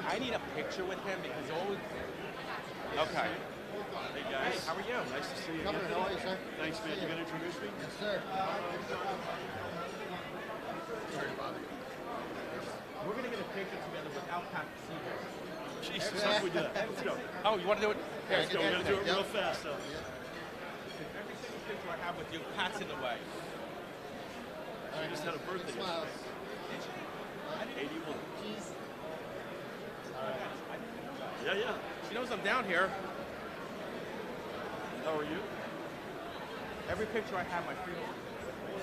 I need a picture with him because always. Okay. Hey guys. Hey, how are you? Nice to see you. Governor, how are you, sir? Thanks, man. You gonna introduce me? Yes, sir. We're gonna get a picture together without Pat Seager. Jesus, how can we do that? Let's go. Oh, you want to do it? Here, Let's go. We're gonna do it real fast, though. Every single picture I have with you, Pat's in the way. I just had a birthday. Smiles. 81. Cheese. Yeah, yeah. She knows I'm down here. How are you? Every picture I have, my freedom.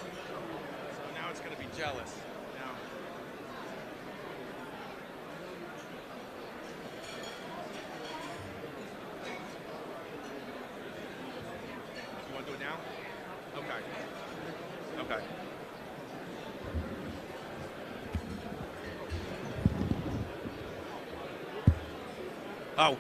So now it's gonna be jealous. Now. You want to do it now? Okay. Okay. Oh.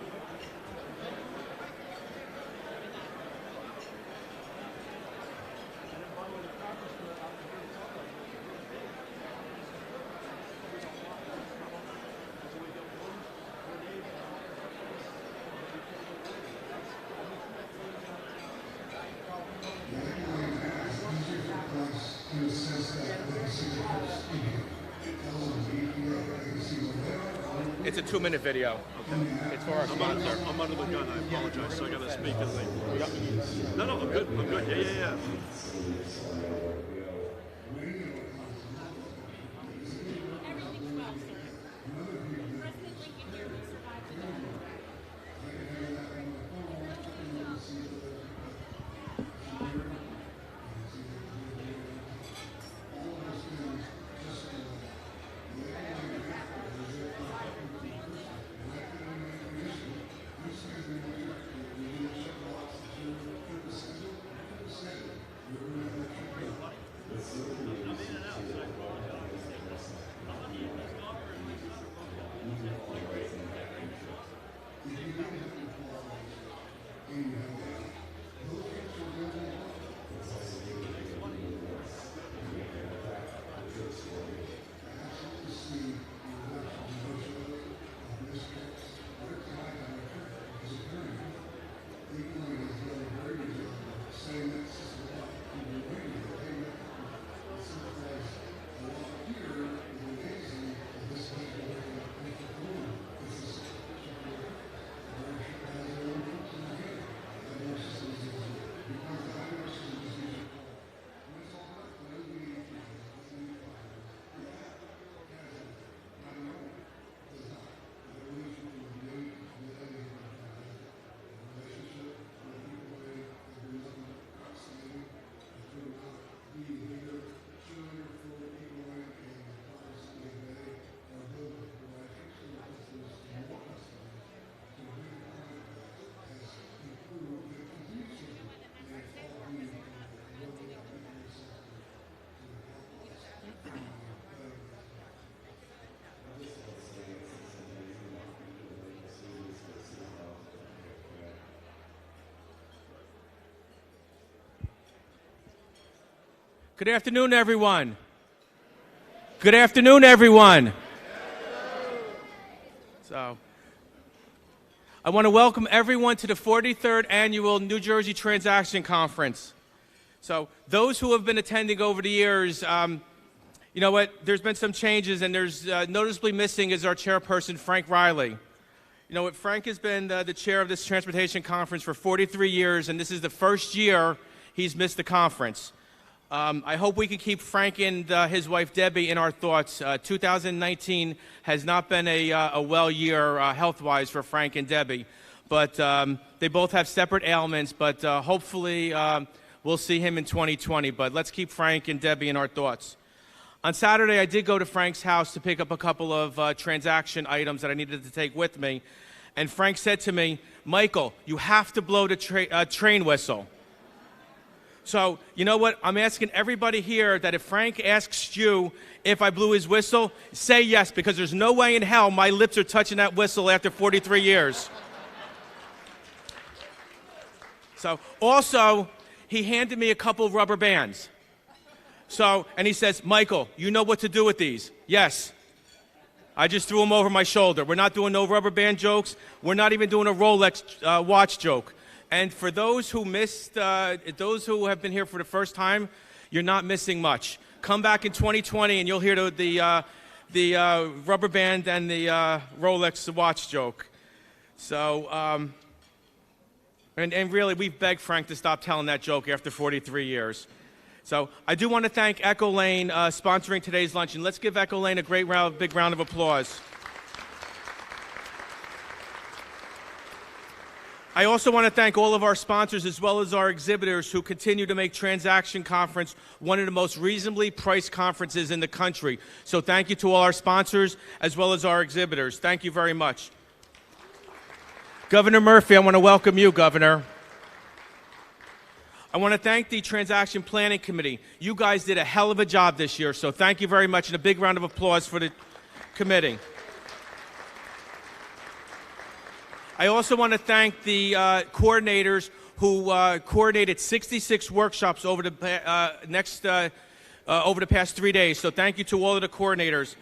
It's a 2-minute video. Okay. It's for our sponsor. I'm under the gun. I apologize. So I gotta speak as I. No, I'm good. I'm good. Yeah. Good afternoon, everyone. Good afternoon, everyone. So, I want to welcome everyone to the 43rd Annual New Jersey Transaction Conference. So, those who have been attending over the years, you know what, there's been some changes, and there's noticeably missing is our chairperson, Frank Riley. You know what, Frank has been the chair of this transportation conference for 43 years, and this is the first year he's missed the conference. I hope we can keep Frank and his wife Debbie in our thoughts. 2019 has not been a well year health-wise for Frank and Debbie, but they both have separate ailments, but hopefully we'll see him in 2020. But let's keep Frank and Debbie in our thoughts. On Saturday, I did go to Frank's house to pick up a couple of transaction items that I needed to take with me, and Frank said to me, "Michael, you have to blow the train whistle." So, you know what? I'm asking everybody here that if Frank asks you if I blew his whistle, say yes, because there's no way in hell my lips are touching that whistle after 43 years. So, also, he handed me a couple of rubber bands. So, and he says, "Michael, you know what to do with these?" "Yes." I just threw them over my shoulder. We're not doing no rubber band jokes. We're not even doing a Rolex watch joke. And for those who missed, those who have been here for the first time, you're not missing much. Come back in 2020 and you'll hear the rubber band and the Rolex watch joke. So, and really, we've begged Frank to stop telling that joke after 43 years. So I do want to thank Echo Lane sponsoring today's luncheon. Let's give Echo Lane a big round of applause. I also want to thank all of our sponsors as well as our exhibitors who continue to make Transaction Conference one of the most reasonably priced conferences in the country. So thank you to all our sponsors as well as our exhibitors. Thank you very much. Governor Murphy, I want to welcome you, Governor. I want to thank the Transaction Planning Committee. You guys did a hell of a job this year, so thank you very much, and a big round of applause for the committee. I also want to thank the coordinators who coordinated 66 workshops over the past 3 days, so thank you to all of the coordinators.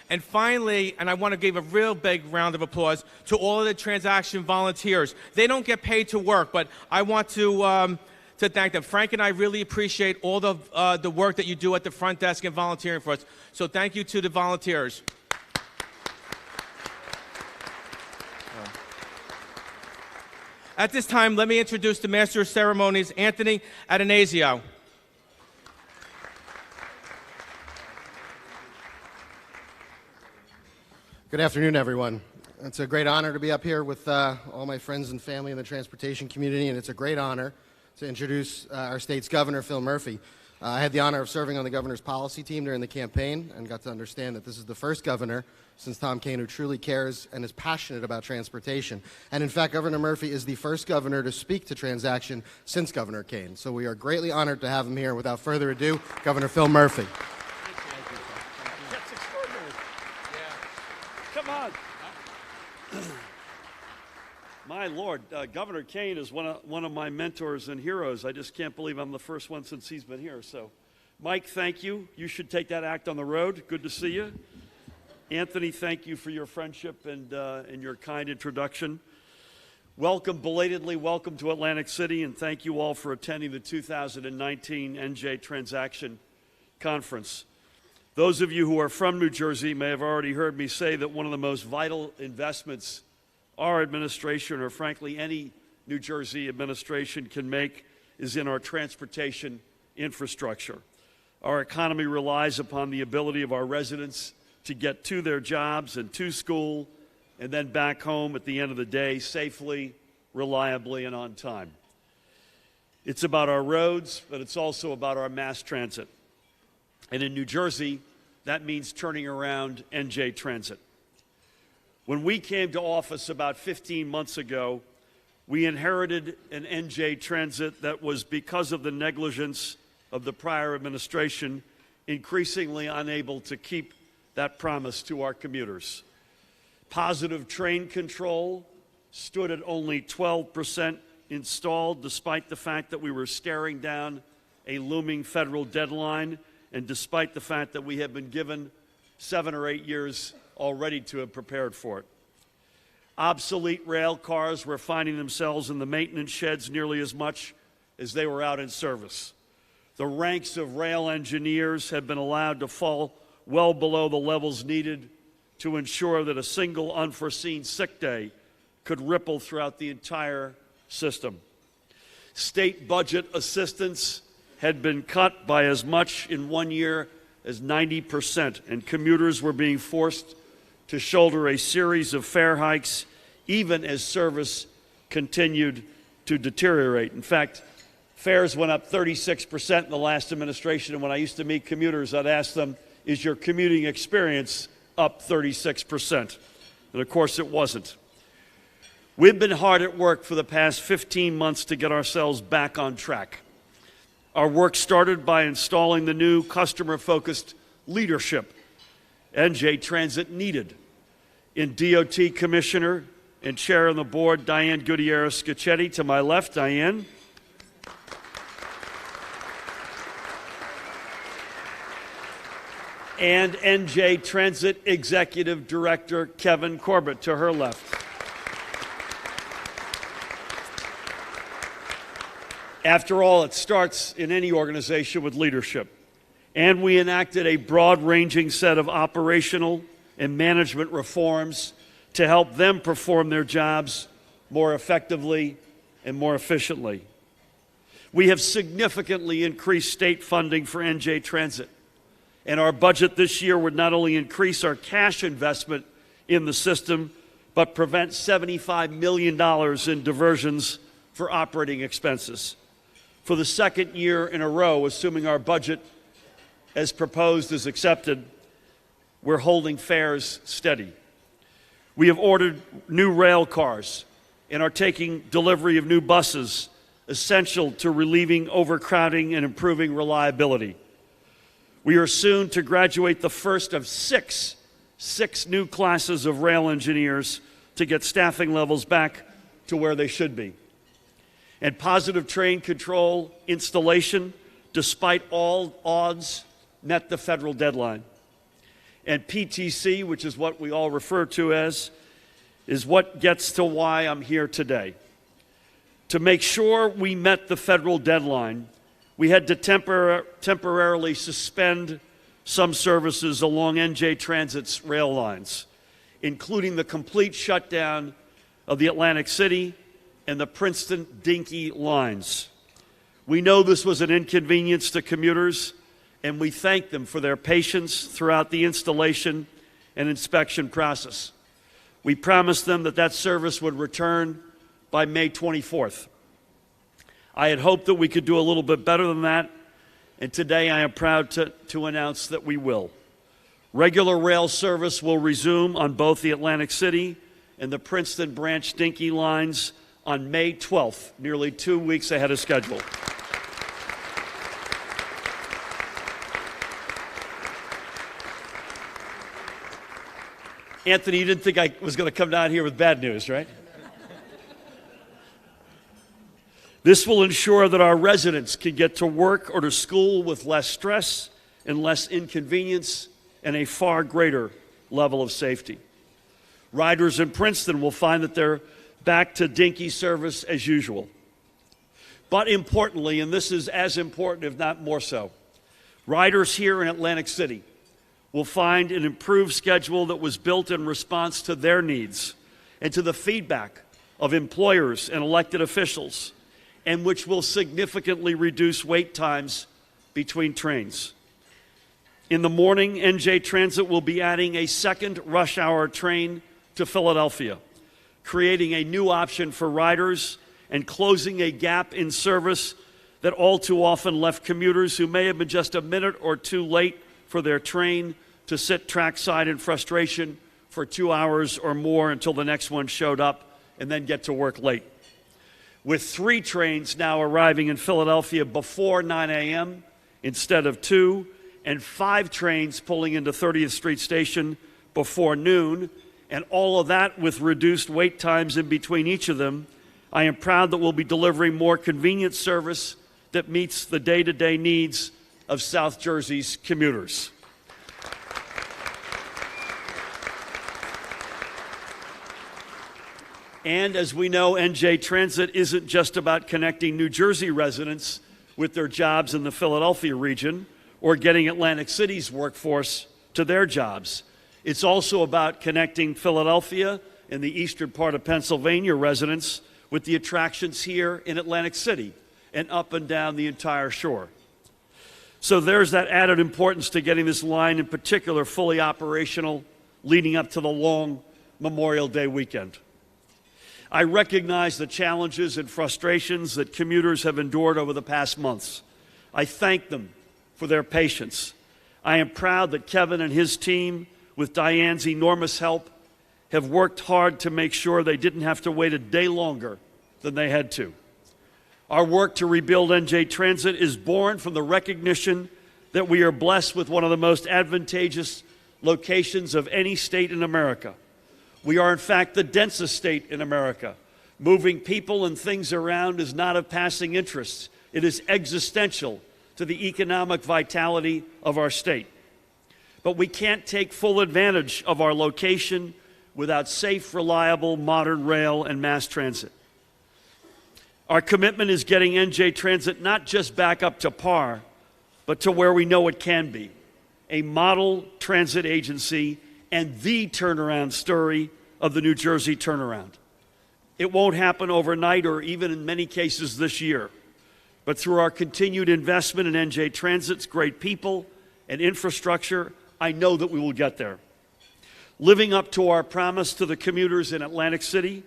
And finally, and I want to give a real big round of applause to all of the Transaction volunteers. They don't get paid to work, but I want to thank them. Frank and I really appreciate all the work that you do at the front desk and volunteering for us. So thank you to the volunteers. At this time, let me introduce the Master of Ceremonies, Anthony Atanasio. Good afternoon, everyone. It's a great honor to be up here with all my friends and family in the transportation community, and it's a great honor to introduce our state's governor, Phil Murphy. I had the honor of serving on the governor's policy team during the campaign and got to understand that this is the first governor since Tom Kean who truly cares and is passionate about transportation. And in fact, Governor Murphy is the first governor to speak to Transaction since Governor Kean. So we are greatly honored to have him here. Without further ado, Governor Phil Murphy. That's extraordinary. Yeah. Come on. My Lord, Governor Kean is one of my mentors and heroes. I just can't believe I'm the first one since he's been here. So, Mike, thank you. You should take that act on the road. Good to see you. Anthony, thank you for your friendship and your kind introduction. Welcome, belatedly welcome to Atlantic City, and thank you all for attending the 2019 NJ Transaction Conference. Those of you who are from New Jersey may have already heard me say that one of the most vital investments our administration, or frankly any New Jersey administration, can make is in our transportation infrastructure. Our economy relies upon the ability of our residents to get to their jobs and to school and then back home at the end of the day safely, reliably, and on time. It's about our roads, but it's also about our mass transit. And in New Jersey, that means turning around NJ Transit. When we came to office about 15 months ago, we inherited an NJ Transit that was, because of the negligence of the prior administration, increasingly unable to keep that promise to our commuters. Positive train control stood at only 12% installed, despite the fact that we were staring down a looming federal deadline, and despite the fact that we have been given 7 or 8 years already to have prepared for it. Obsolete rail cars were finding themselves in the maintenance sheds nearly as much as they were out in service. The ranks of rail engineers have been allowed to fall well below the levels needed to ensure that a single unforeseen sick day could ripple throughout the entire system. State budget assistance had been cut by as much in 1 year as 90%, and commuters were being forced to shoulder a series of fare hikes even as service continued to deteriorate. In fact, fares went up 36% in the last administration, and when I used to meet commuters, I'd ask them, is your commuting experience up 36%? And of course it wasn't. We've been hard at work for the past 15 months to get ourselves back on track. Our work started by installing the new customer-focused leadership NJ Transit needed in DOT Commissioner and Chair of the Board, Diane Gutierrez-Scacchetti. To my left, Diane. and NJ Transit Executive Director Kevin Corbett to her left. After all, it starts in any organization with leadership. And we enacted a broad-ranging set of operational and management reforms to help them perform their jobs more effectively and more efficiently. We have significantly increased state funding for NJ Transit. And our budget this year would not only increase our cash investment in the system, but prevent $75 million in diversions for operating expenses. For the second year in a row, assuming our budget as proposed is accepted, we're holding fares steady. We have ordered new rail cars and are taking delivery of new buses, essential to relieving overcrowding and improving reliability. We are soon to graduate the first of six new classes of rail engineers to get staffing levels back to where they should be. And Positive Train Control installation, despite all odds, met the federal deadline. And PTC, which is what we all refer to as, is what gets to why I'm here today. To make sure we met the federal deadline, we had to temporarily suspend some services along NJ Transit's rail lines, including the complete shutdown of the Atlantic City and the Princeton-Dinky lines. We know this was an inconvenience to commuters, and we thank them for their patience throughout the installation and inspection process. We promised them that that service would return by May 24th. I had hoped that we could do a little bit better than that, and today I am proud to announce that we will. Regular rail service will resume on both the Atlantic City and the Princeton Branch Dinky lines on May 12th, nearly 2 weeks ahead of schedule. Anthony, you didn't think I was going to come down here with bad news, right? This will ensure that our residents can get to work or to school with less stress and less inconvenience and a far greater level of safety. Riders in Princeton will find that they're back to Dinky service as usual. But importantly, and this is as important if not more so, riders here in Atlantic City will find an improved schedule that was built in response to their needs and to the feedback of employers and elected officials, and which will significantly reduce wait times between trains. In the morning, NJ Transit will be adding a second rush hour train to Philadelphia, creating a new option for riders and closing a gap in service that all too often left commuters who may have been just a minute or two late for their train to sit trackside in frustration for 2 hours or more until the next one showed up and then get to work late. With 3 trains now arriving in Philadelphia before 9 a.m. instead of 2, and 5 trains pulling into 30th Street Station before noon, and all of that with reduced wait times in between each of them, I am proud that we'll be delivering more convenient service that meets the day-to-day needs of South Jersey's commuters. And as we know, NJ Transit isn't just about connecting New Jersey residents with their jobs in the Philadelphia region or getting Atlantic City's workforce to their jobs. It's also about connecting Philadelphia and the eastern part of Pennsylvania residents with the attractions here in Atlantic City and up and down the entire shore. So there's that added importance to getting this line in particular fully operational leading up to the long Memorial Day weekend. I recognize the challenges and frustrations that commuters have endured over the past months. I thank them for their patience. I am proud that Kevin and his team, with Diane's enormous help, have worked hard to make sure they didn't have to wait a day longer than they had to. Our work to rebuild NJ Transit is born from the recognition that we are blessed with one of the most advantageous locations of any state in America. We are, in fact, the densest state in America. Moving people and things around is not of passing interest. It is existential to the economic vitality of our state. but we can't take full advantage of our location without safe, reliable, modern rail and mass transit. Our commitment is getting NJ Transit not just back up to par, but to where we know it can be, a model transit agency and the turnaround story of the New Jersey turnaround. It won't happen overnight or even in many cases this year, but through our continued investment in NJ Transit's great people and infrastructure, I know that we will get there. Living up to our promise to the commuters in Atlantic City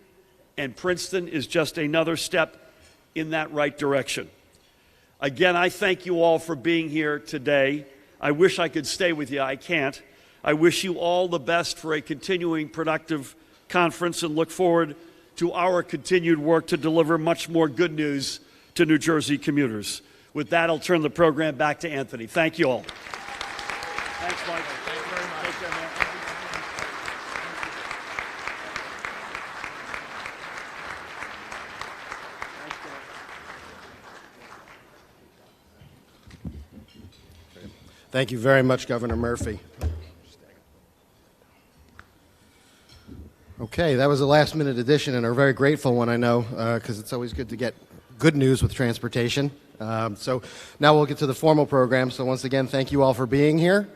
and Princeton is just another step in that right direction. Again, I thank you all for being here today. I wish I could stay with you. I can't. I wish you all the best for a continuing productive conference and look forward to our continued work to deliver much more good news to New Jersey commuters. With that, I'll turn the program back to Anthony. Thank you all. Thanks, Michael. Thank you very much. Take care, man. Thank you very much, Governor Murphy. Okay, that was a last-minute addition and a very grateful one, I know, because it's always good to get good news with transportation. So now we'll get to the formal program. So once again, thank you all for being here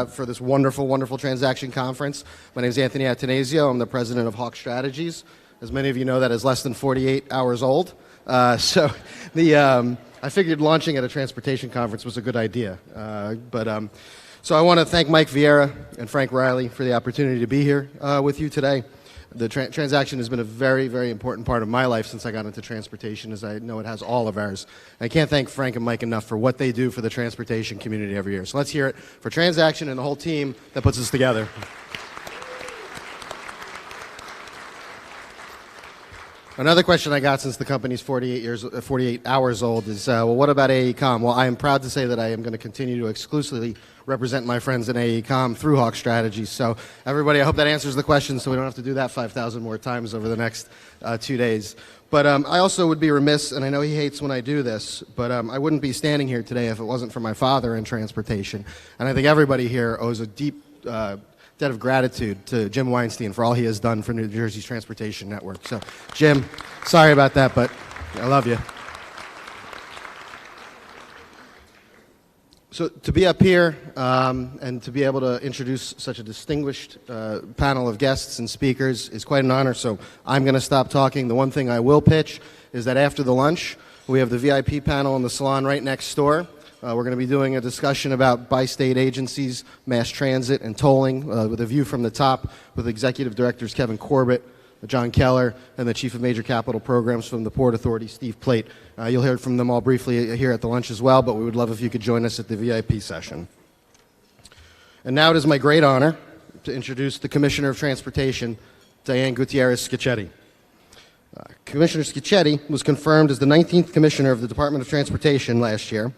for this wonderful, wonderful transaction conference. My name is Anthony Atanasio. I'm the president of Hawk Strategies. As many of you know, that is less than 48 hours old. I figured launching at a transportation conference was a good idea. So I want to thank Mike Vieira and Frank Riley for the opportunity to be here with you today. The transaction has been a very, very important part of my life since I got into transportation, as I know it has all of ours. I can't thank Frank and Mike enough for what they do for the transportation community every year. So let's hear it for Transaction and the whole team that puts us together. Another question I got since the company's 48 hours old is, well, what about AECOM? Well, I am proud to say that I am going to continue to exclusively represent my friends in AECOM through Hawk Strategies. So everybody, I hope that answers the question so we don't have to do that 5,000 more times over the next 2 days. But I also would be remiss, and I know he hates when I do this, but I wouldn't be standing here today if it wasn't for my father in transportation. And I think everybody here owes a deep debt of gratitude to Jim Weinstein for all he has done for New Jersey's transportation network. So, Jim, sorry about that, but I love you. So to be up here and to be able to introduce such a distinguished panel of guests and speakers is quite an honor, so I'm going to stop talking. The one thing I will pitch is that after the lunch, we have the VIP panel in the salon right next door. We're going to be doing a discussion about bi-state agencies, mass transit, and tolling with a view from the top with Executive Directors Kevin Corbett, John Keller, and the Chief of Major Capital Programs from the Port Authority, Steve Plate. You'll hear from them all briefly here at the lunch as well, but we would love if you could join us at the VIP session. And now it is my great honor to introduce the Commissioner of Transportation, Diane Gutierrez-Scacchetti. Commissioner Scacchetti was confirmed as the 19th Commissioner of the Department of Transportation last year.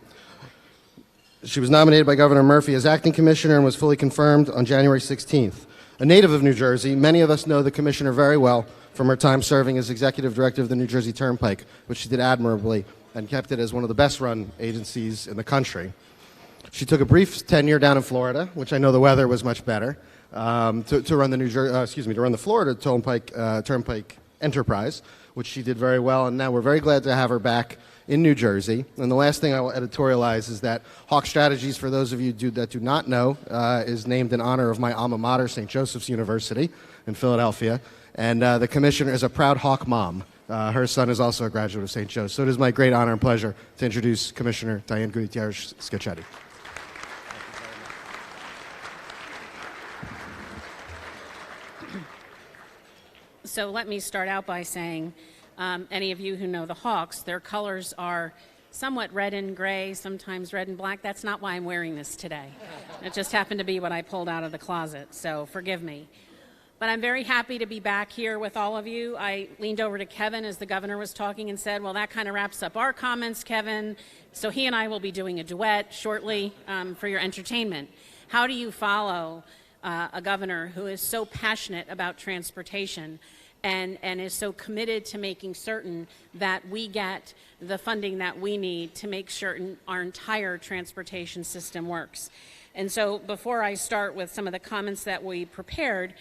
She was nominated by Governor Murphy as acting commissioner and was fully confirmed on January 16th. A native of New Jersey, many of us know the commissioner very well from her time serving as executive director of the New Jersey Turnpike, which she did admirably and kept it as one of the best-run agencies in the country. She took a brief tenure down in Florida, which I know the weather was much better, to run the Florida Turnpike Enterprise, which she did very well, and now we're very glad to have her back in New Jersey. And the last thing I will editorialize is that Hawk Strategies, for those of you that do not know, is named in honor of my alma mater, St. Joseph's University in Philadelphia. And the commissioner is a proud Hawk mom. Her son is also a graduate of St. Joe's. So it is my great honor and pleasure to introduce Commissioner Diane Gutierrez-Scacchetti. So let me start out by saying, any of you who know the Hawks, their colors are somewhat red and gray, sometimes red and black. That's not why I'm wearing this today. It just happened to be what I pulled out of the closet, so forgive me. But I'm very happy to be back here with all of you. I leaned over to Kevin as the governor was talking and said, well, that kind of wraps up our comments, Kevin. So he and I will be doing a duet shortly for your entertainment. How do you follow a governor who is so passionate about transportation and is so committed to making certain that we get the funding that we need to make certain our entire transportation system works. And so before I start with some of the comments that we prepared,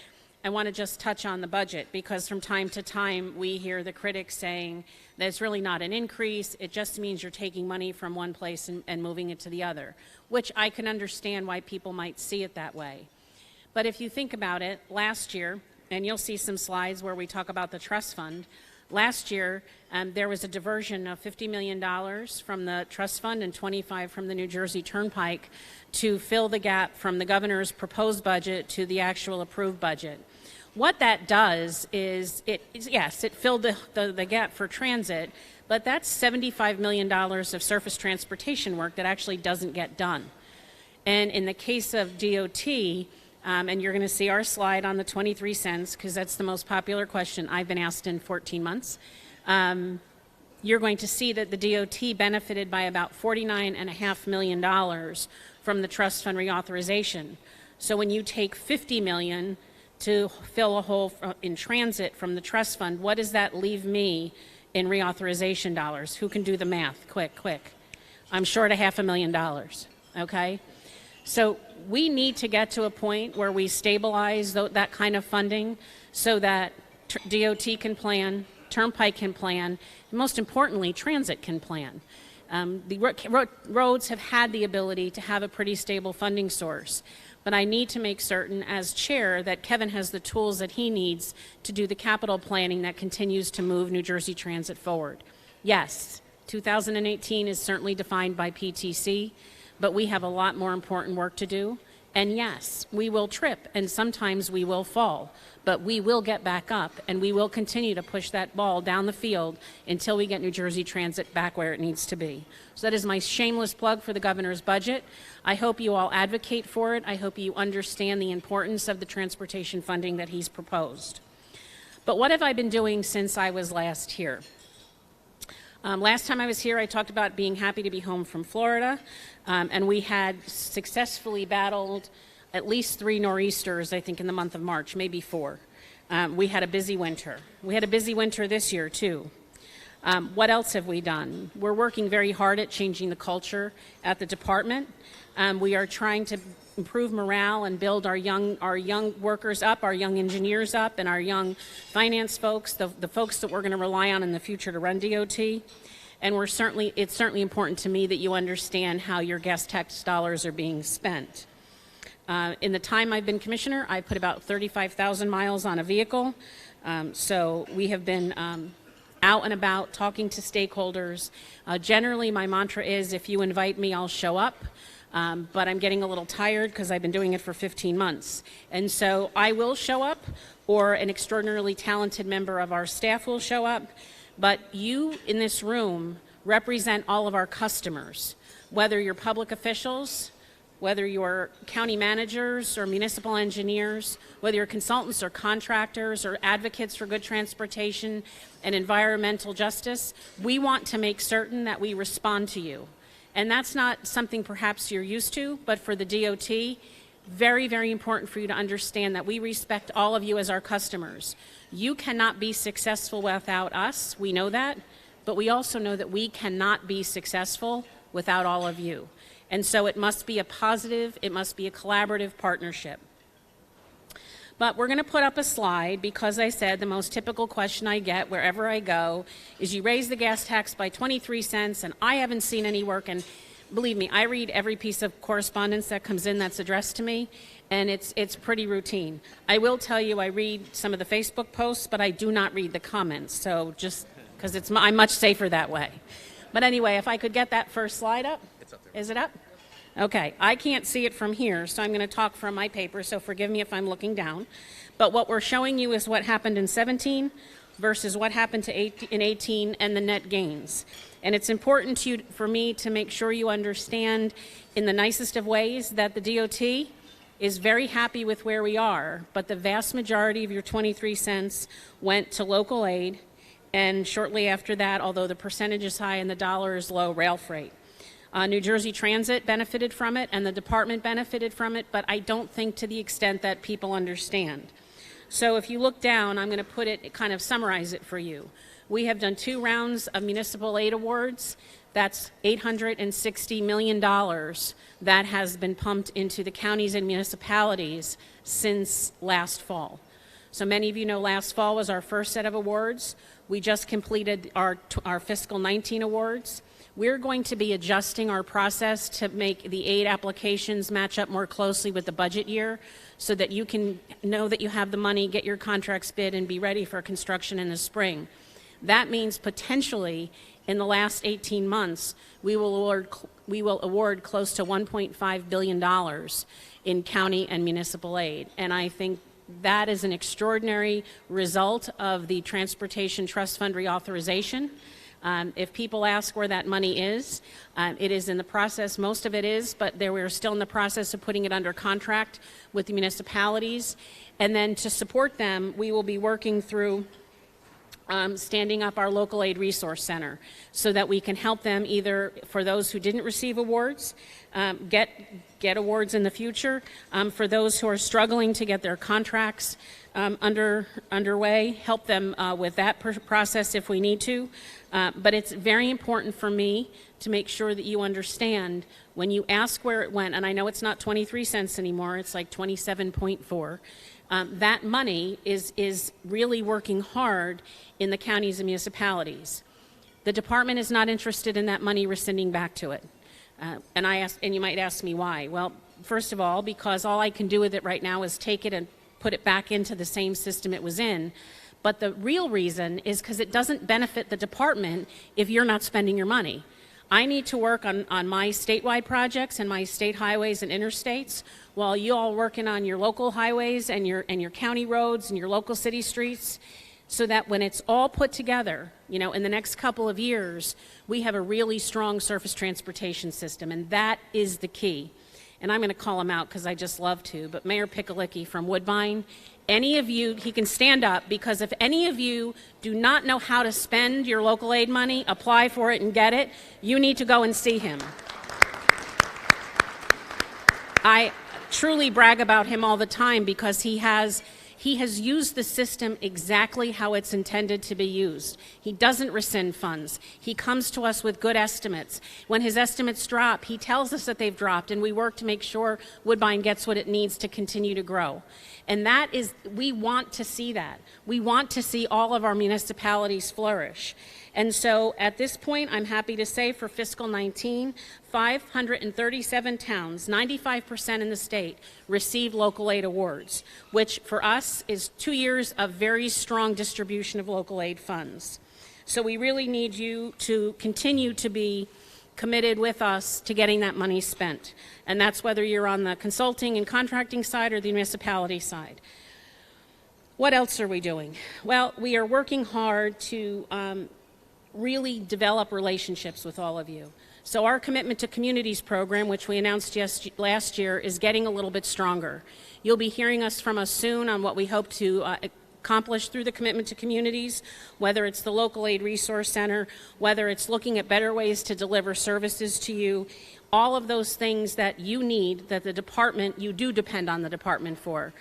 I want to just touch on the budget, because from time to time we hear the critics saying that it's really not an increase, it just means you're taking money from one place and moving it to the other, which I can understand why people might see it that way. But if you think about it, last year, and you'll see some slides where we talk about the trust fund, last year there was a diversion of $50 million from the trust fund and 25 from the New Jersey Turnpike to fill the gap from the governor's proposed budget to the actual approved budget. What that does is, it filled the gap for transit, but that's $75 million of surface transportation work that actually doesn't get done. And in the case of DOT, and you're going to see our slide on the 23 cents, because that's the most popular question I've been asked in 14 months. You're going to see that the DOT benefited by about $49.5 million from the trust fund reauthorization. So when you take $50 million to fill a hole in transit from the trust fund, what does that leave me in reauthorization dollars? Who can do the math? Quick. I'm short of $500,000, okay? So we need to get to a point where we stabilize that kind of funding so that DOT can plan, Turnpike can plan, and most importantly, transit can plan. The roads have had the ability to have a pretty stable funding source, but I need to make certain as chair that Kevin has the tools that he needs to do the capital planning that continues to move New Jersey Transit forward. Yes, 2018 is certainly defined by PTC, but we have a lot more important work to do. And yes, we will trip and sometimes we will fall, but we will get back up and we will continue to push that ball down the field until we get New Jersey Transit back where it needs to be. So that is my shameless plug for the governor's budget. I hope you all advocate for it. I hope you understand the importance of the transportation funding that he's proposed. But what have I been doing since I was last here? Last time I was here, I talked about being happy to be home from Florida, and we had successfully battled at least 3 nor'easters, I think, in the month of March, maybe 4. We had a busy winter. We had a busy winter this year, too. What else have we done? We're working very hard at changing the culture at the department. We are trying to improve morale and build our young workers up, our young engineers up, and our young finance folks, the folks that we're going to rely on in the future to run DOT. And it's certainly important to me that you understand how your gas tax dollars are being spent. In the time I've been commissioner, I put about 35,000 miles on a vehicle. So we have been out and about talking to stakeholders. Generally, my mantra is, if you invite me, I'll show up. But I'm getting a little tired because I've been doing it for 15 months. And so I will show up, or an extraordinarily talented member of our staff will show up. But you in this room represent all of our customers, whether you're public officials, whether you're county managers or municipal engineers, whether you're consultants or contractors or advocates for good transportation and environmental justice. We want to make certain that we respond to you. And that's not something perhaps you're used to, but for the DOT, very, very important for you to understand that we respect all of you as our customers. You cannot be successful without us, we know that, but we also know that we cannot be successful without all of you. And so it must be a positive, it must be a collaborative partnership. But we're going to put up a slide because I said the most typical question I get wherever I go is, you raise the gas tax by 23 cents and I haven't seen any work. And believe me, I read every piece of correspondence that comes in that's addressed to me, and it's pretty routine. I will tell you I read some of the Facebook posts, but I do not read the comments. So just because I'm much safer that way. But anyway, if I could get that first slide up. It's up there. Is it up? Okay, I can't see it from here, so I'm going to talk from my paper, so forgive me if I'm looking down. But what we're showing you is what happened in 17 versus what happened in 18 and the net gains. And it's important for me to make sure you understand in the nicest of ways that the DOT is very happy with where we are, but the vast majority of your 23 cents went to local aid, and shortly after that, although the percentage is high and the dollar is low, rail freight. New Jersey Transit benefited from it and the department benefited from it, but I don't think to the extent that people understand. So if you look down, I'm going to put it, kind of summarize it for you. We have done 2 rounds of municipal aid awards. That's $860 million that has been pumped into the counties and municipalities since last fall. So many of you know last fall was our first set of awards. We just completed our fiscal 19 awards. We're going to be adjusting our process to make the aid applications match up more closely with the budget year so that you can know that you have the money, get your contracts bid, and be ready for construction in the spring. That means potentially in the last 18 months, we will award close to $1.5 billion in county and municipal aid. And I think that is an extraordinary result of the Transportation Trust Fund reauthorization. If people ask where that money is, it is in the process. Most of it is, but we're still in the process of putting it under contract with the municipalities. And then to support them, we will be working through standing up our local aid resource center so that we can help them either for those who didn't receive awards, get awards in the future, for those who are struggling to get their contracts underway, help them with that process if we need to. But it's very important for me to make sure that you understand when you ask where it went, and I know it's not 23 cents anymore, it's like 27.4. That money is really working hard in the counties and municipalities. The department is not interested in that money rescinding back to it. And you might ask me why. Well, first of all, because all I can do with it right now is take it and put it back into the same system it was in. But the real reason is because it doesn't benefit the department if you're not spending your money. I need to work on my statewide projects and my state highways and interstates while you all working on your local highways and your county roads and your local city streets, so that when it's all put together, you know, in the next couple of years, we have a really strong surface transportation system, and that is the key. And I'm going to call him out because I just love to, but Mayor Picolicki from Woodbine, any of you, he can stand up, because if any of you do not know how to spend your local aid money, apply for it and get it, you need to go and see him. I truly brag about him all the time because he has used the system exactly how it's intended to be used. He doesn't rescind funds. He comes to us with good estimates. When his estimates drop, he tells us that they've dropped, and we work to make sure Woodbine gets what it needs to continue to grow. And that is, we want to see that. We want to see all of our municipalities flourish. And so at this point, I'm happy to say for fiscal 19, 537 towns, 95% in the state, received local aid awards, which for us is 2 years of very strong distribution of local aid funds. So we really need you to continue to be committed with us to getting that money spent. And that's whether you're on the consulting and contracting side or the municipality side. What else are we doing? Well, we are working hard to really develop relationships with all of you. So our Commitment to Communities program, which we announced last year, is getting a little bit stronger. You'll be hearing from us soon on what we hope to accomplish through the Commitment to Communities, whether it's the Local Aid Resource Center, whether it's looking at better ways to deliver services to you, all of those things that you need, that the department, you do depend on the department for.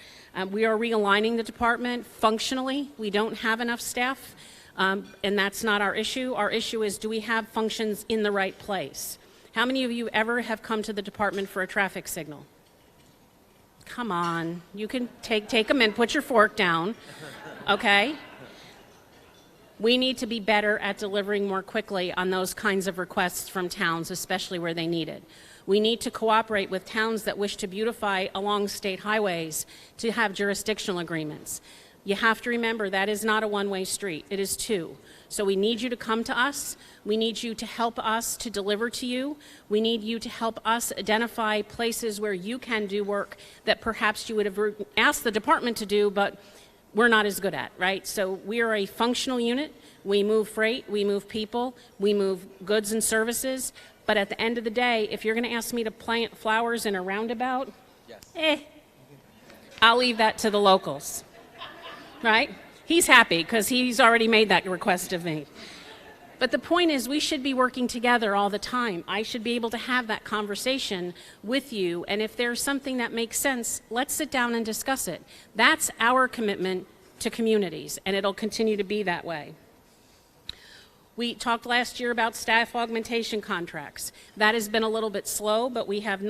We are realigning the department functionally. We don't have enough staff. And that's not our issue. Our issue is, do we have functions in the right place? How many of you ever have come to the department for a traffic signal? Come on, you can take a minute, put your fork down, okay? We need to be better at delivering more quickly on those kinds of requests from towns, especially where they need it. We need to cooperate with towns that wish to beautify along state highways to have jurisdictional agreements. You have to remember that is not a one-way street. It is two. So we need you to come to us. We need you to help us to deliver to you. We need you to help us identify places where you can do work that perhaps you would have asked the department to do, but we're not as good at, right? So we are a functional unit. We move freight, we move people, we move goods and services. But at the end of the day, if you're going to ask me to plant flowers in a roundabout, I'll leave that to the locals. Right? He's happy because he's already made that request of me. But the point is, we should be working together all the time. I should be able to have that conversation with you, and if there's something that makes sense, let's sit down and discuss it. That's our commitment to communities, and it'll continue to be that way. We talked last year about staff augmentation contracts. That has been a little bit slow, but we have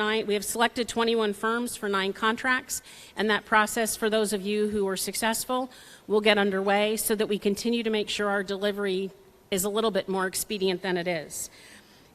selected 21 firms for 9 contracts, and that process, for those of you who are successful, will get underway so that we continue to make sure our delivery is a little bit more expedient than it is.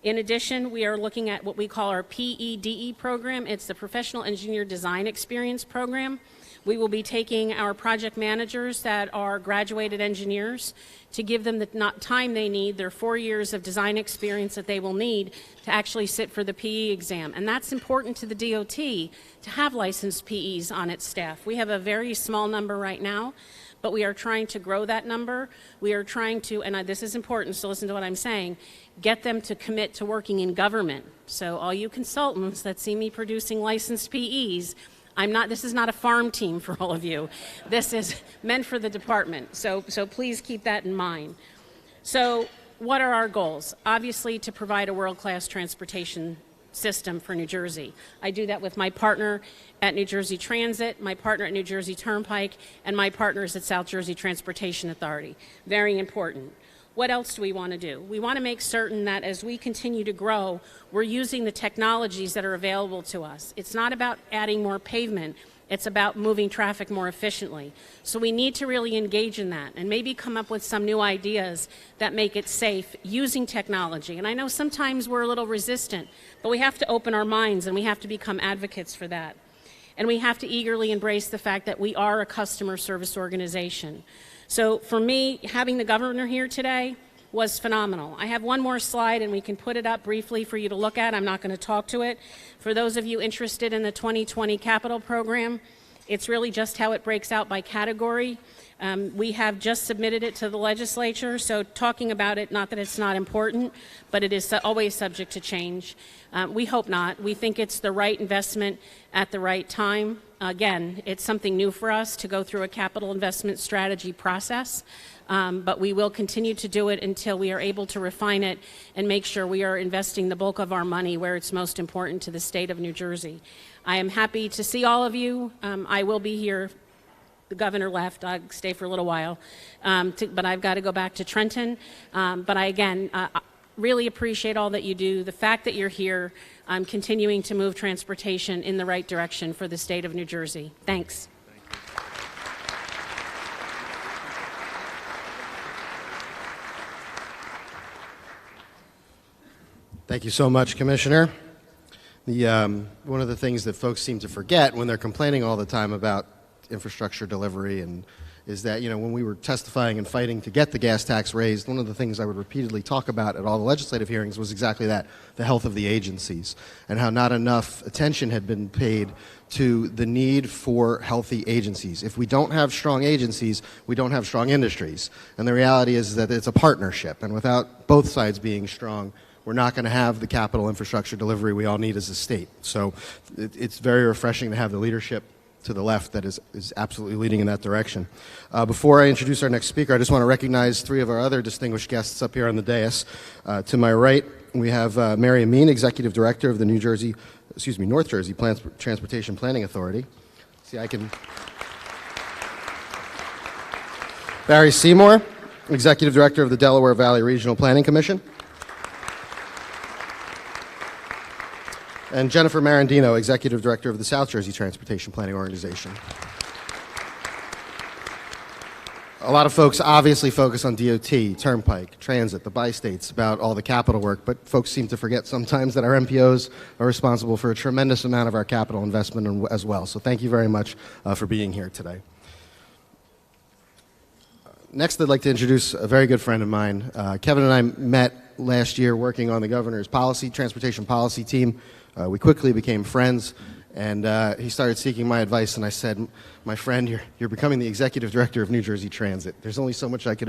In addition, we are looking at what we call our PEDE program. It's the Professional Engineer Design Experience program. We will be taking our project managers that are graduated engineers to give them the time they need, their 4 years of design experience that they will need to actually sit for the PE exam. And that's important to the DOT to have licensed PEs on its staff. We have a very small number right now, but we are trying to grow that number. We are trying to, and this is important, so listen to what I'm saying, get them to commit to working in government. So all you consultants that see me producing licensed PEs, this is not a farm team for all of you. This is meant for the department. So please keep that in mind. So what are our goals? Obviously, to provide a world-class transportation system for New Jersey. I do that with my partner at New Jersey Transit, my partner at New Jersey Turnpike, and my partners at South Jersey Transportation Authority. Very important. What else do we want to do? We want to make certain that as we continue to grow, we're using the technologies that are available to us. It's not about adding more pavement. It's about moving traffic more efficiently. So we need to really engage in that and maybe come up with some new ideas that make it safe using technology. And I know sometimes we're a little resistant, but we have to open our minds and we have to become advocates for that. And we have to eagerly embrace the fact that we are a customer service organization. So for me, having the governor here today was phenomenal. I have one more slide and we can put it up briefly for you to look at. I'm not going to talk to it. For those of you interested in the 2020 capital program, it's really just how it breaks out by category. We have just submitted it to the legislature, so talking about it, not that it's not important, but it is always subject to change. We hope not. We think it's the right investment at the right time. Again, it's something new for us to go through a capital investment strategy process, but we will continue to do it until we are able to refine it and make sure we are investing the bulk of our money where it's most important to the state of New Jersey. I am happy to see all of you. I will be here. The governor left. I'll stay for a little while, but I've got to go back to Trenton. But I really appreciate all that you do. The fact that you're here, continuing to move transportation in the right direction for the state of New Jersey. Thanks. Thank you so much, Commissioner. One of the things that folks seem to forget when they're complaining all the time about infrastructure delivery is that, when we were testifying and fighting to get the gas tax raised, one of the things I would repeatedly talk about at all the legislative hearings was exactly that, the health of the agencies, and how not enough attention had been paid to the need for healthy agencies. If we don't have strong agencies, we don't have strong industries. And the reality is that it's a partnership, and without both sides being strong, we're not going to have the capital infrastructure delivery we all need as a state. So it's very refreshing to have the leadership to the left that is absolutely leading in that direction. Before I introduce our next speaker, I just want to recognize 3 of our other distinguished guests up here on the dais. To my right, we have Mary Amin, Executive Director of the North Jersey Transportation Planning Authority. See, I can. Barry Seymour, Executive Director of the Delaware Valley Regional Planning Commission. And Jennifer Marandino, Executive Director of the South Jersey Transportation Planning Organization. A lot of folks obviously focus on DOT, Turnpike, Transit, the bi-states, about all the capital work, but folks seem to forget sometimes that our MPOs are responsible for a tremendous amount of our capital investment as well. So thank you very much for being here today. Next, I'd like to introduce a very good friend of mine. Kevin and I met last year working on the governor's transportation policy team. We quickly became friends, And he started seeking my advice, and I said, my friend, you're becoming the executive director of New Jersey Transit. There's only so much I can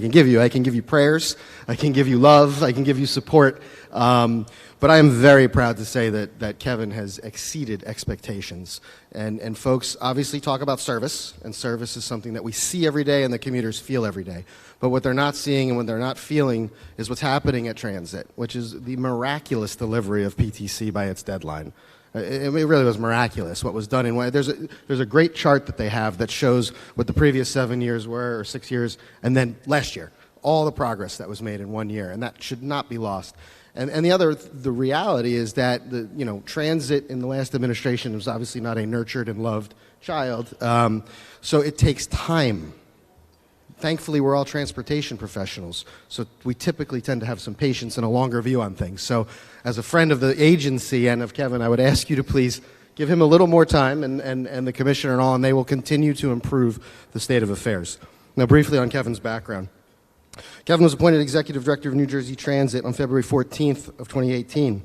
give you. I can give you prayers, I can give you love, I can give you support. But I am very proud to say that Kevin has exceeded expectations. And folks obviously talk about service, and service is something that we see every day and the commuters feel every day. But what they're not seeing and what they're not feeling is what's happening at Transit, which is the miraculous delivery of PTC by its deadline. It really was miraculous what was done. There's a great chart that they have that shows what the previous 7 years were, or 6 years, and then last year, all the progress that was made in 1 year, and that should not be lost. And the reality is that transit in the last administration was obviously not a nurtured and loved child, so it takes time. Thankfully, we're all transportation professionals, so we typically tend to have some patience and a longer view on things. So as a friend of the agency and of Kevin, I would ask you to please give him a little more time, and the commissioner and all, and they will continue to improve the state of affairs. Now, briefly on Kevin's background. Kevin was appointed Executive Director of New Jersey Transit on February 14th of 2018.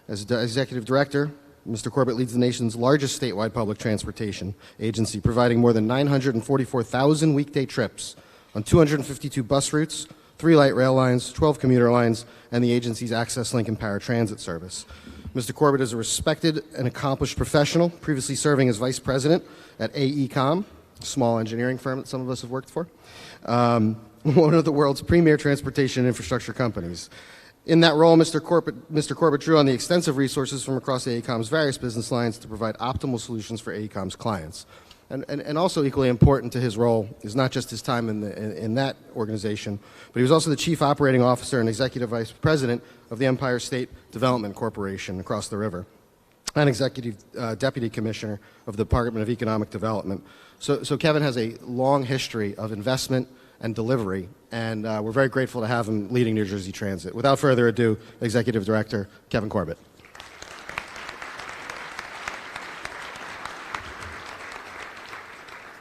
As Executive Director, Mr. Corbett leads the nation's largest statewide public transportation agency, providing more than 944,000 weekday trips on 252 bus routes, 3 light rail lines, 12 commuter lines, and the agency's Access Link and paratransit service. Mr. Corbett is a respected and accomplished professional, previously serving as Vice President at AECOM, a small engineering firm that some of us have worked for, one of the world's premier transportation and infrastructure companies. In that role, Mr. Corbett drew on the extensive resources from across AECOM's various business lines to provide optimal solutions for AECOM's clients. And also equally important to his role is not just his time in that organization, but he was also the Chief Operating Officer and Executive Vice President of the Empire State Development Corporation across the river, and Executive Deputy Commissioner of the Department of Economic Development. So Kevin has a long history of investment and delivery, and we're very grateful to have him leading New Jersey Transit. Without further ado, Executive Director Kevin Corbett.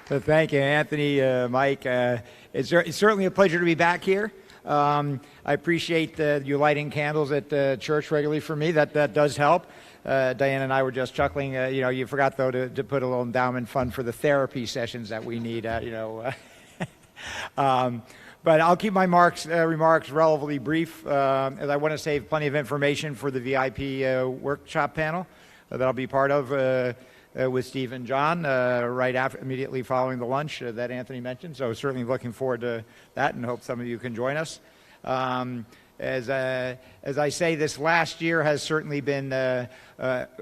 Thank you, Anthony, Mike. It's certainly a pleasure to be back here. I appreciate you lighting candles at church regularly for me. That does help. Diane and I were just chuckling. You forgot, though, to put a little endowment fund for the therapy sessions that we need. But I'll keep my remarks relatively brief, as I want to save plenty of information for the VIP workshop panel that I'll be part of with Steve and John immediately following the lunch that Anthony mentioned. So certainly looking forward to that, and hope some of you can join us. As I say, this last year has certainly been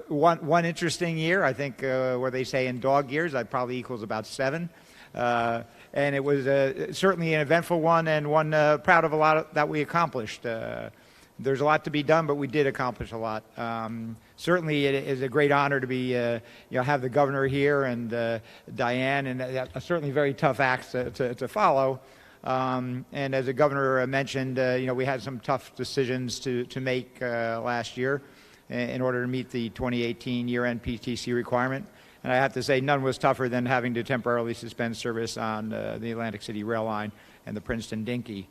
one interesting year. I think where they say in dog years, that probably equals about 7. And it was certainly an eventful one, and one proud of a lot that we accomplished. There's a lot to be done, but we did accomplish a lot. Certainly, it is a great honor to be, have the governor here and Diane, and certainly very tough acts to follow. And as the governor mentioned, we had some tough decisions to make last year in order to meet the 2018 year-end PTC requirement. And I have to say, none was tougher than having to temporarily suspend service on the Atlantic City Rail Line and the Princeton-Dinky.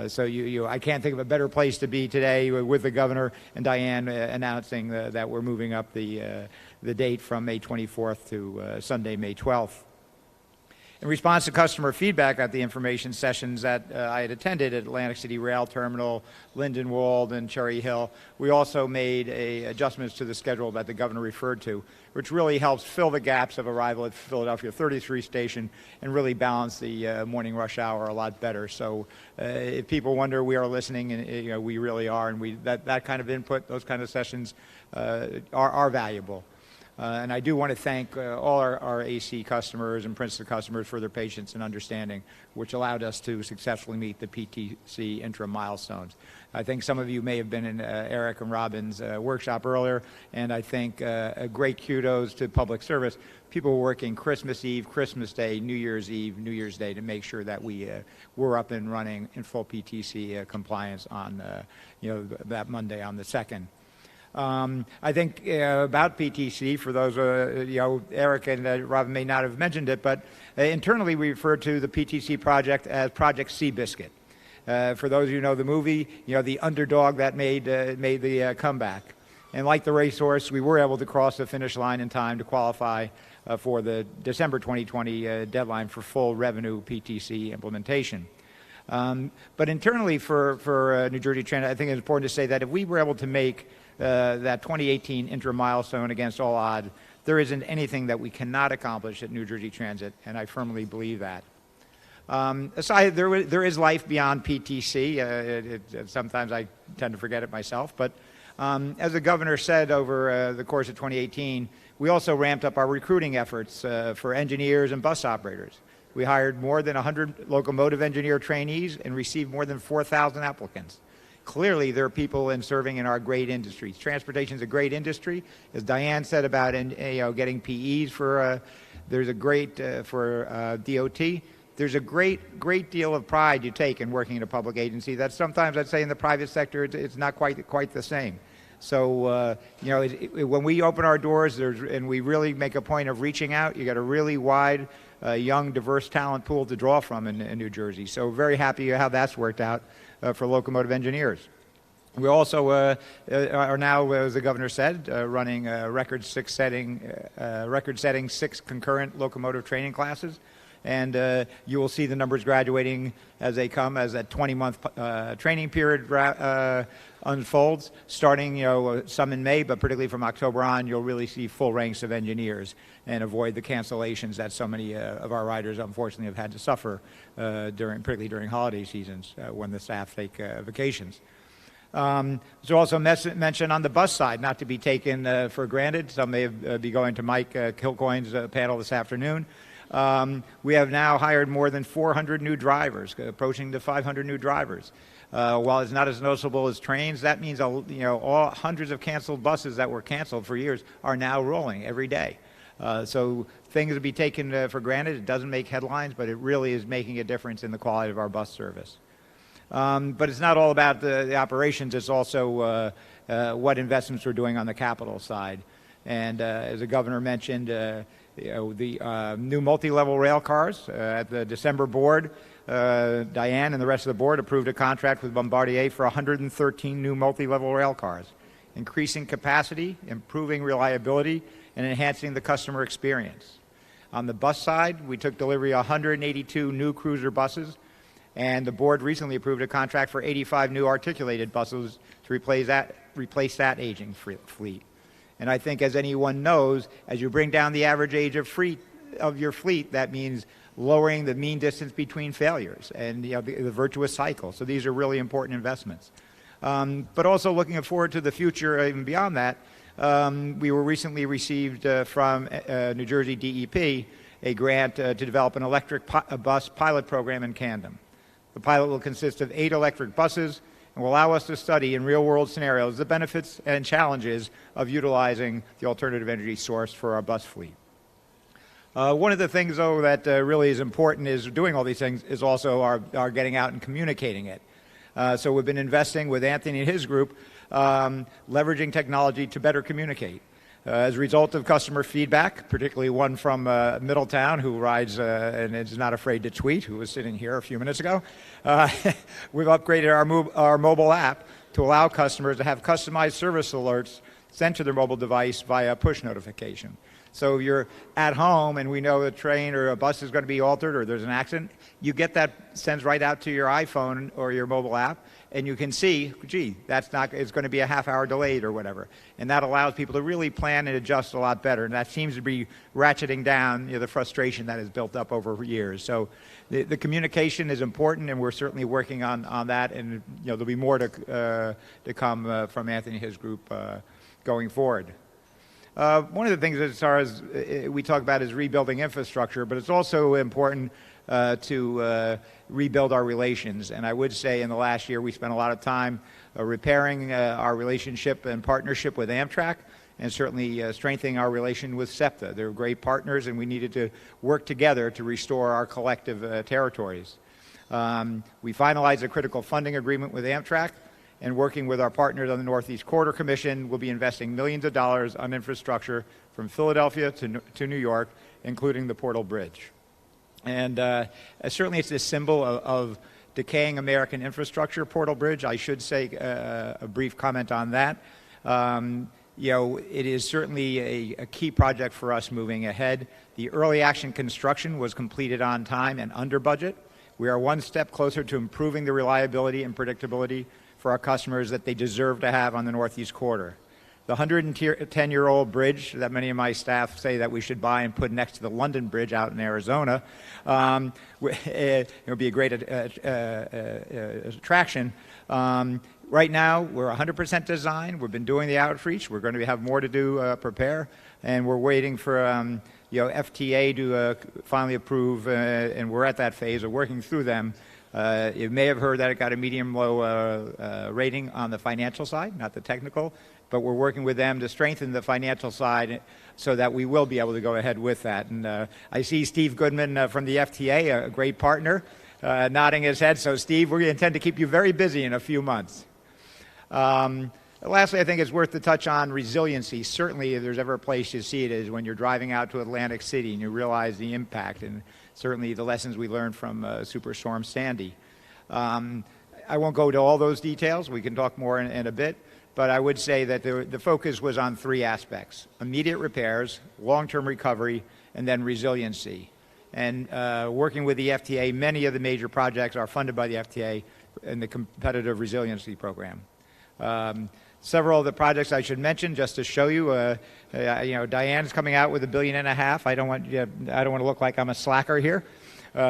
So I can't think of a better place to be today with the governor and Diane announcing that we're moving up the date from May 24th to Sunday, May 12th. In response to customer feedback at the information sessions that I had attended at Atlantic City Rail Terminal, Lindenwold, and Cherry Hill, we also made adjustments to the schedule that the governor referred to, which really helps fill the gaps of arrival at Philadelphia 33 station and really balance the morning rush hour a lot better. So if people wonder, we are listening, and we really are, and that kind of input, those kind of sessions are valuable. And I do want to thank all our AC customers and Princeton customers for their patience and understanding, which allowed us to successfully meet the PTC interim milestones. I think some of you may have been in Eric and Robin's workshop earlier, and I think a great kudos to public service. People were working Christmas Eve, Christmas Day, New Year's Eve, New Year's Day to make sure that we were up and running in full PTC compliance on that Monday on the 2nd. I think about PTC, for those, Eric and Robin may not have mentioned it, but internally we refer to the PTC project as Project Seabiscuit. For those of you who know the movie, the underdog that made the comeback. And like the racehorse, we were able to cross the finish line in time to qualify for the December 2020 deadline for full revenue PTC implementation. But internally for New Jersey Transit, I think it's important to say that if we were able to make that 2018 interim milestone against all odds, there isn't anything that we cannot accomplish at New Jersey Transit, and I firmly believe that. Aside, there is life beyond PTC. Sometimes I tend to forget it myself, but as the governor said over the course of 2018, we also ramped up our recruiting efforts for engineers and bus operators. We hired more than 100 locomotive engineer trainees and received more than 4,000 applicants. Clearly, there are people serving in our great industries. Transportation is a great industry. As Diane said about getting PEs for, there's a great, for DOT, there's a great deal of pride you take in working in a public agency that sometimes I'd say in the private sector it's not quite the same. So, when we open our doors and we really make a point of reaching out, you got a really wide, young, diverse talent pool to draw from in New Jersey. So very happy how that's worked out for locomotive engineers. We also are now, as the governor said, running record-setting 6 concurrent locomotive training classes. And you will see the numbers graduating as they come, as that 20-month training period unfolds, starting, some in May, but particularly from October on, you'll really see full ranks of engineers and avoid the cancellations that so many of our riders, unfortunately, have had to suffer particularly during holiday seasons when the staff take vacations. There's also mention on the bus side, not to be taken for granted. Some may be going to Mike Kilcoyne's panel this afternoon. We have now hired more than 400 new drivers, approaching the 500 new drivers. While it's not as noticeable as trains, that means all hundreds of canceled buses that were canceled for years are now rolling every day. So things to be taken for granted. It doesn't make headlines, but it really is making a difference in the quality of our bus service. But it's not all about the operations. It's also what investments we're doing on the capital side. And as the governor mentioned, the new multi-level rail cars at the December board, Diane and the rest of the board approved a contract with Bombardier for 113 new multi-level rail cars, increasing capacity, improving reliability, and enhancing the customer experience. On the bus side, we took delivery of 182 new cruiser buses, and the board recently approved a contract for 85 new articulated buses to replace that aging fleet. And I think, as anyone knows, as you bring down the average age of your fleet, that means lowering the mean distance between failures and the virtuous cycle. So these are really important investments. But also looking forward to the future, even beyond that, we were recently received from New Jersey DEP a grant to develop an electric bus pilot program in Camden. The pilot will consist of 8 electric buses and will allow us to study in real-world scenarios the benefits and challenges of utilizing the alternative energy source for our bus fleet. One of the things, though, that really is important is doing all these things is also our getting out and communicating it. So we've been investing with Anthony and his group, leveraging technology to better communicate. As a result of customer feedback, particularly one from Middletown who rides and is not afraid to tweet, who was sitting here a few minutes ago, we've upgraded our mobile app to allow customers to have customized service alerts sent to their mobile device via push notification. So you're at home and we know a train or a bus is going to be altered or there's an accident, you get that sends right out to your iPhone or your mobile app, and you can see, gee, it's going to be a half-hour delayed or whatever. And that allows people to really plan and adjust a lot better. And that seems to be ratcheting down the frustration that has built up over years. So the communication is important, and we're certainly working on that. And there'll be more to come from Anthony and his group going forward. One of the things as far as we talk about is rebuilding infrastructure, but it's also important to rebuild our relations. And I would say in the last year we spent a lot of time repairing our relationship and partnership with Amtrak, and certainly strengthening our relation with SEPTA. They're great partners, and we needed to work together to restore our collective territories. We finalized a critical funding agreement with Amtrak, and working with our partners on the Northeast Corridor Commission, we'll be investing millions of dollars on infrastructure from Philadelphia to New York, including the Portal Bridge. And certainly it's a symbol of decaying American infrastructure, Portal Bridge. I should say a brief comment on that. it is certainly a key project for us moving ahead. The early action construction was completed on time and under budget. We are one step closer to improving the reliability and predictability for our customers that they deserve to have on the Northeast Corridor. The 110-year-old bridge that many of my staff say that we should buy and put next to the London Bridge out in Arizona, it would be a great attraction. Right now, we're 100% design. We've been doing the outreach. We're going to have more to do, prepare, and we're waiting for FTA to finally approve, and we're at that phase of working through them. You may have heard that it got a medium-low rating on the financial side, not the technical, but we're working with them to strengthen the financial side so that we will be able to go ahead with that. And I see Steve Goodman from the FTA, a great partner, nodding his head. So, Steve, we intend to keep you very busy in a few months. Lastly, I think it's worth to touch on resiliency. Certainly, if there's ever a place you see it is when you're driving out to Atlantic City and you realize the impact and certainly the lessons we learned from Superstorm Sandy. I won't go to all those details. We can talk more in a bit. But I would say that the focus was on three aspects: immediate repairs, long-term recovery, and then resiliency. And working with the FTA, many of the major projects are funded by the FTA in the Competitive Resiliency Program. Several of the projects I should mention, just to show you, Diane's coming out with $1.5 billion. I don't want to look like I'm a slacker here.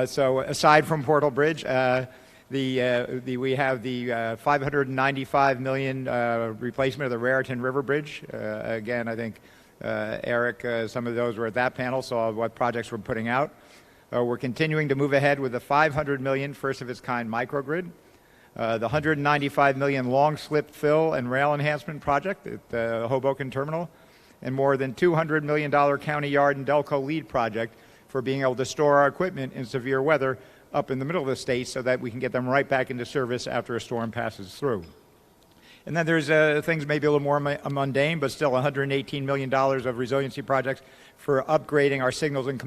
So aside from Portal Bridge, we have the $595 million replacement of the Raritan River Bridge. Again, I think Eric, some of those were at that panel, saw what projects we're putting out. We're continuing to move ahead with the $500 million first-of-its-kind microgrid, the $195 million long slip fill and rail enhancement project at the Hoboken Terminal, and more than $200 million County Yard and Delco lead project for being able to store our equipment in severe weather up in the middle of the state so that we can get them right back into service after a storm passes through. And then there's things maybe a little more mundane, but still $118 million of resiliency projects for upgrading our signals and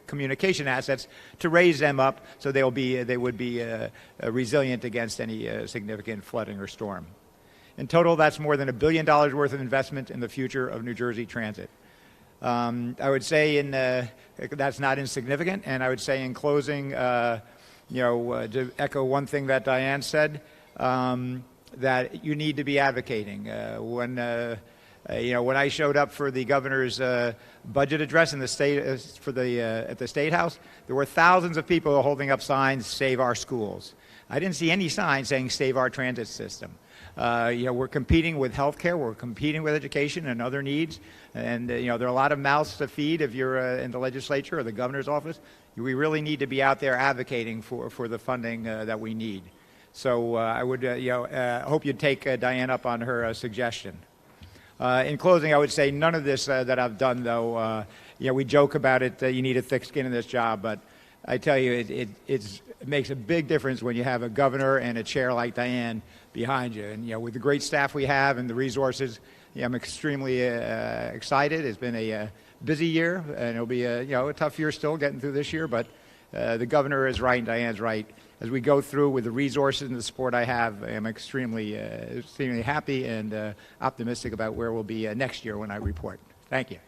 communication assets to raise them up so they would be resilient against any significant flooding or storm. In total, that's more than $1 billion worth of investment in the future of New Jersey transit. I would say that's not insignificant, and I would say in closing, to echo one thing that Diane said, that you need to be advocating. When I showed up for the governor's budget address in the state at the State House, there were thousands of people holding up signs, "Save our schools." I didn't see any signs saying "Save our transit system." We're competing with healthcare, we're competing with education and other needs, and there are a lot of mouths to feed if you're in the legislature or the governor's office. We really need to be out there advocating for the funding that we need. So I would hope you'd take Diane up on her suggestion. In closing, I would say none of this that I've done, though, we joke about it, you need a thick skin in this job, but I tell you, it makes a big difference when you have a governor and a chair like Diane behind you. And with the great staff we have and the resources, I'm extremely excited. It's been a busy year, and it'll be a tough year still getting through this year, but the governor is right and Diane's right. As we go through with the resources and the support I have, I'm extremely happy and optimistic about where we'll be next year when I report. Thank you.